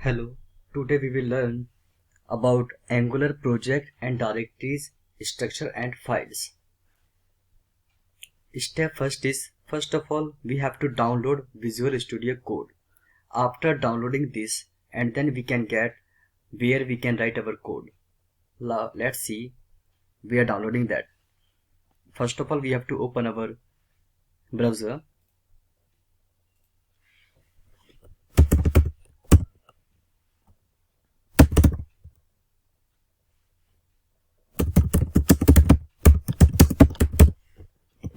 Hello, today we will learn about Angular project and directories, structure and files. Step first is, first of all, we have to download Visual Studio Code. After downloading this, and then we can get where we can write our code. Let's see, we are downloading that. First of all, we have to open our browser.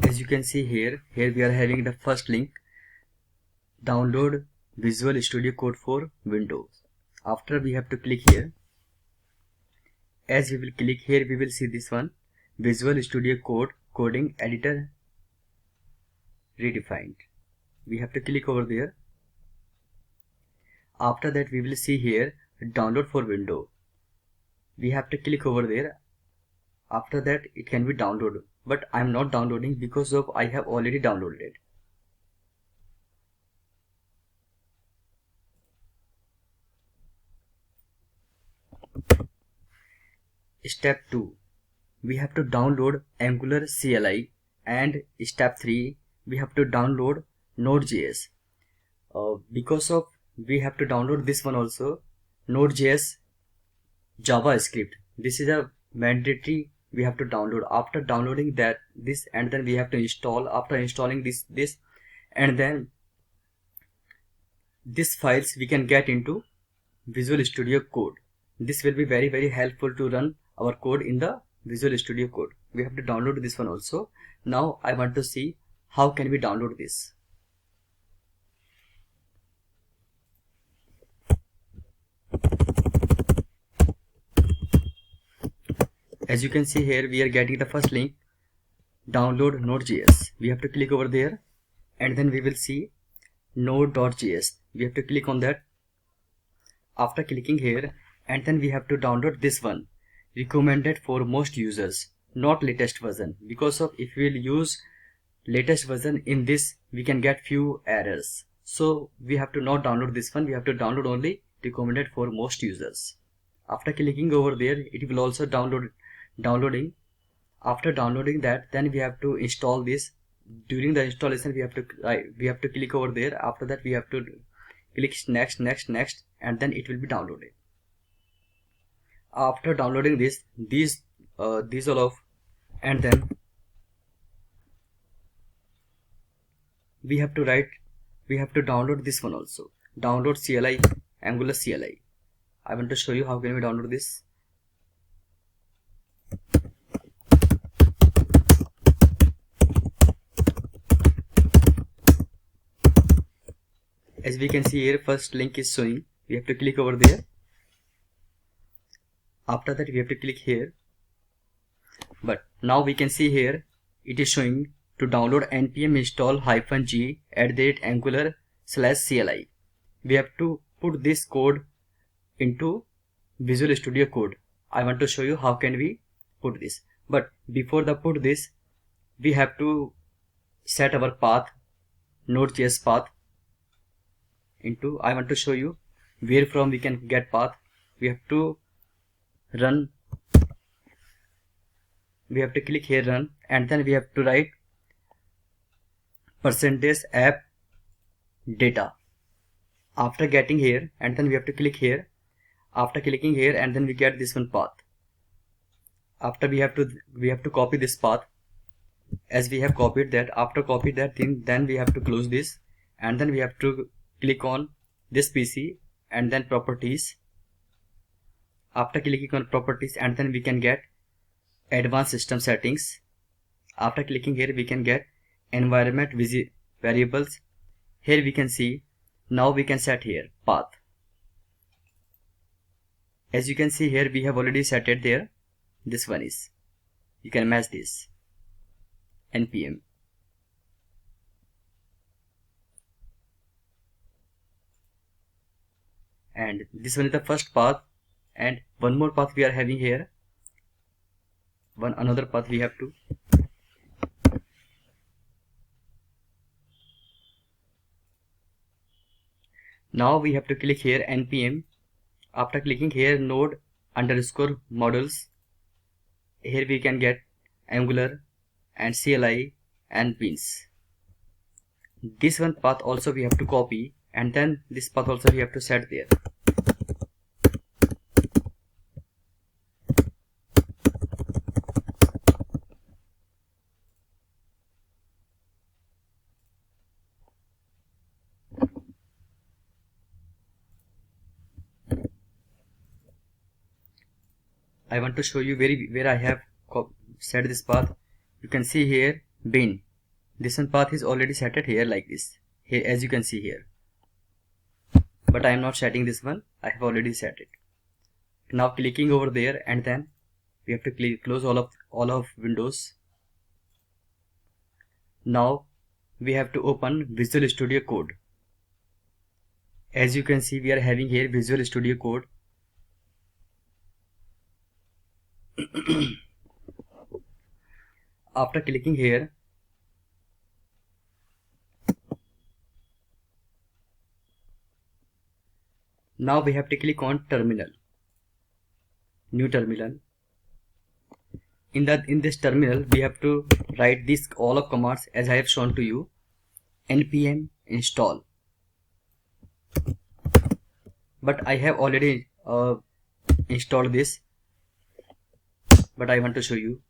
As you can see here we are having the first link, download Visual Studio Code for Windows. After we have to click here. As we will click here, we will see this one, Visual Studio Code Coding Editor Redefined. We have to click over there. After that we will see here, download for Windows. We have to click over there. After that it can be downloaded, but I am not downloading because of I have already downloaded it. Step 2, we have to download Angular CLI, and step 3, we have to download Node.js. Because of we have to download this one also, Node.js JavaScript. This is a mandatory we have to download. After downloading this, and then we have to install. After installing this and then these files we can get into Visual Studio Code. This will be very helpful to run our code in the Visual Studio Code. We have to download this one also. Now I want to see how can we download this. As you can see here, we are getting the first link, download Node.js. We have to click over there, and then we will see Node.js. We have to click on that. After clicking here, and then we have to download this one, recommended for most users, not latest version, because of if we will use latest version in this, we can get few errors. So we have to not download this one. We have to download only recommended for most users. After clicking over there, it will also downloading. After downloading that, then we have to install this. During the installation we have to click over there. After that we have to click next, and then it will be downloaded. After downloading these all of, and then we have to download this one also, download CLI, Angular CLI. I want to show you how can we download this. As we can see here, first link is showing. We have to click over there. After that we have to click here, but now we can see here it is showing to download npm install -g @angular/CLI. We have to put this code into Visual Studio Code. I want to show you how can we put this, but before the put this, we have to set our path, Node.js path into. I want to show you where from we can get path. We have to click here, run, and then we have to write %app data. After getting here, and then we have to click here. After clicking here, and then we get this one path. After we have to copy this path. As we have copied that, after copy that thing, then we have to close this, and then we have to click on this PC, and then properties. After clicking on properties, and then we can get advanced system settings. After clicking here, we can get environment variables. Here we can see, now we can set here path. As you can see here, we have already set it there. This one is, you can match this, npm. And this one is the first path, and one more path we are having here, another path we have to. Now we have to click here npm After clicking here node underscore models, here we can get Angular and CLI and Beans. This one path also we have to copy, and then this path also we have to set there. I want to show you where I have set this path. You can see here bin. This one path is already set it here like this. Here, as you can see here. But I am not setting this one. I have already set it. Now clicking over there, and then we have to close all of windows. Now we have to open Visual Studio Code. As you can see, we are having here Visual Studio Code. After clicking here, now we have to click on terminal, new terminal. In this terminal we have to write this all of commands as I have shown to you. npm install, but I have already installed this, but I want to show you.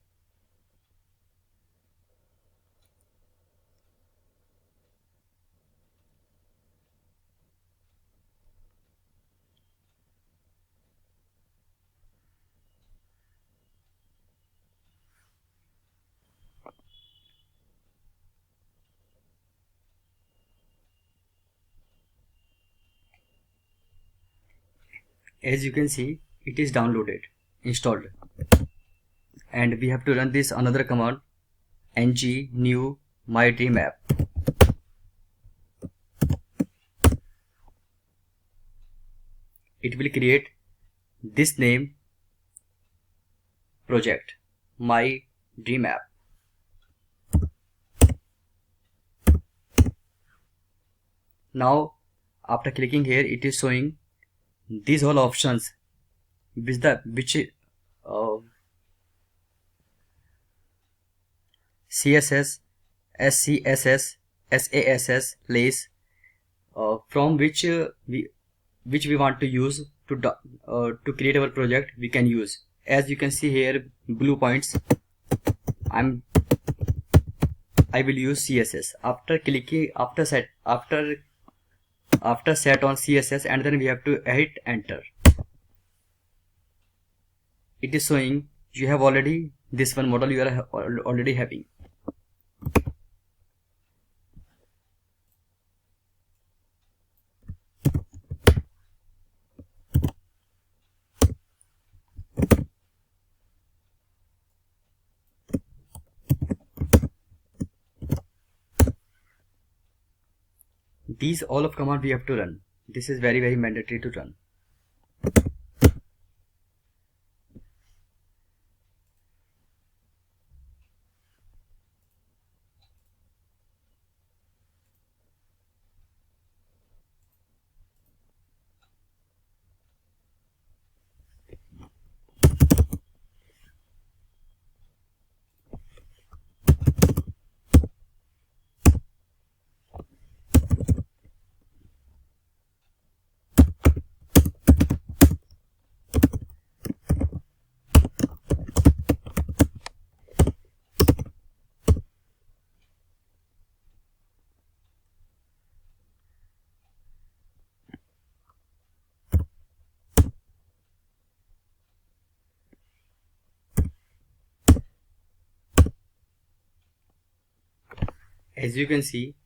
As you can see, it is downloaded, installed, and we have to run this another command, ng new my dream app. It will create this name project, my dream app. Now after clicking here, it is showing these all options which CSS, SCSS, SASS lays, from which we want to use to create our project. We can use, as you can see here, blue points. I will use CSS. After clicking set on CSS, and then we have to hit enter. It is showing you have already this one model you are already having. These all of command we have to run. This is very mandatory to run. As you can see,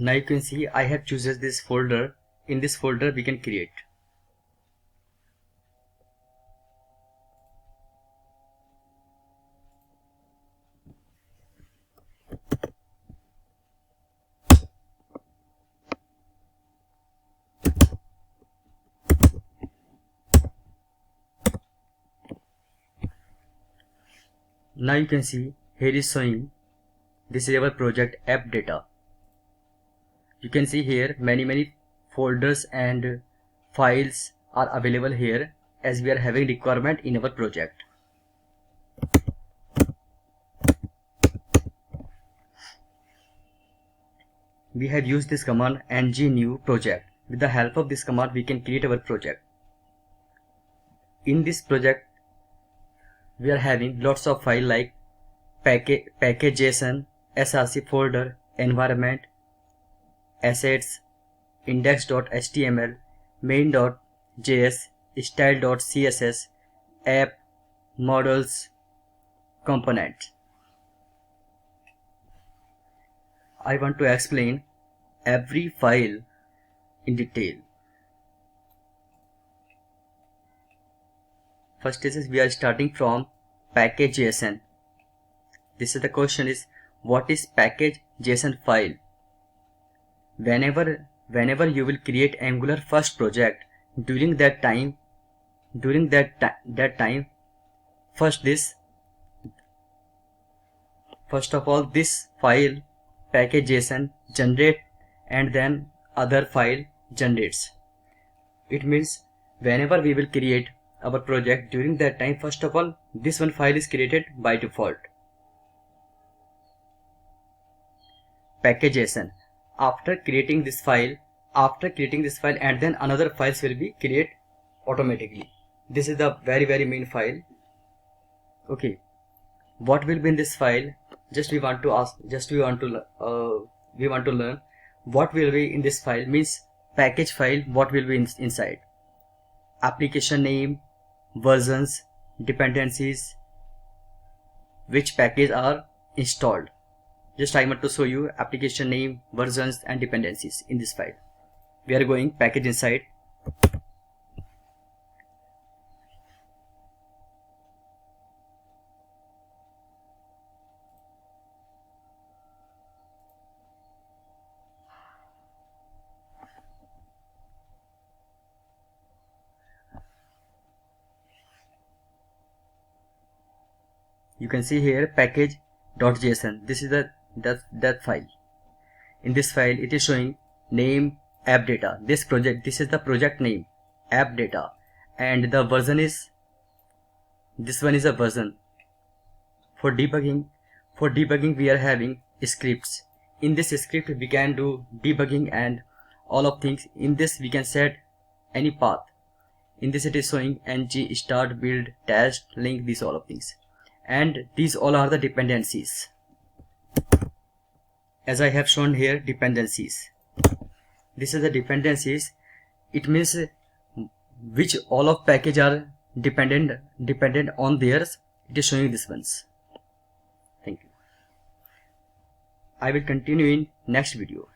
Now you can see I have chosen this folder. In this folder we can create. Now you can see here is showing this is our project app data. You can see here many folders and files are available here as we are having requirement in our project. We have used this command ng new project. With the help of this command we can create our project. In this project we are having lots of files like package.json, src folder, environment, assets, index.html, main.js, style.css, app, models, component. I want to explain every file in detail. First is we are starting from package.json. This is the question is what is package.json file? Whenever you will create Angular first project, during that time first of all this file package.json generate and then other file generates. It means whenever we will create our project, during that time first of all this one file is created by default, package.json. After creating this file and then another files will be created automatically. This is the very main file. Okay, what will be in this file? We want to learn what will be in this file. Means package file, what will be inside? Application name, versions, dependencies, which package are installed. I want to show you application name, versions and dependencies in this file. We are going package inside. You can see here package.json. This is that file. In this file it is showing name app data. This is the project name app data, and the version is, this one is a version. For debugging we are having scripts. In this script we can do debugging and all of things. In this we can set any path. In this it is showing ng start, build, test, link, these all of things, and these all are the dependencies. As I have shown here dependencies, this is the dependencies. It means which all of package are dependent on theirs. It is showing these ones. Thank you. I will continue in next video.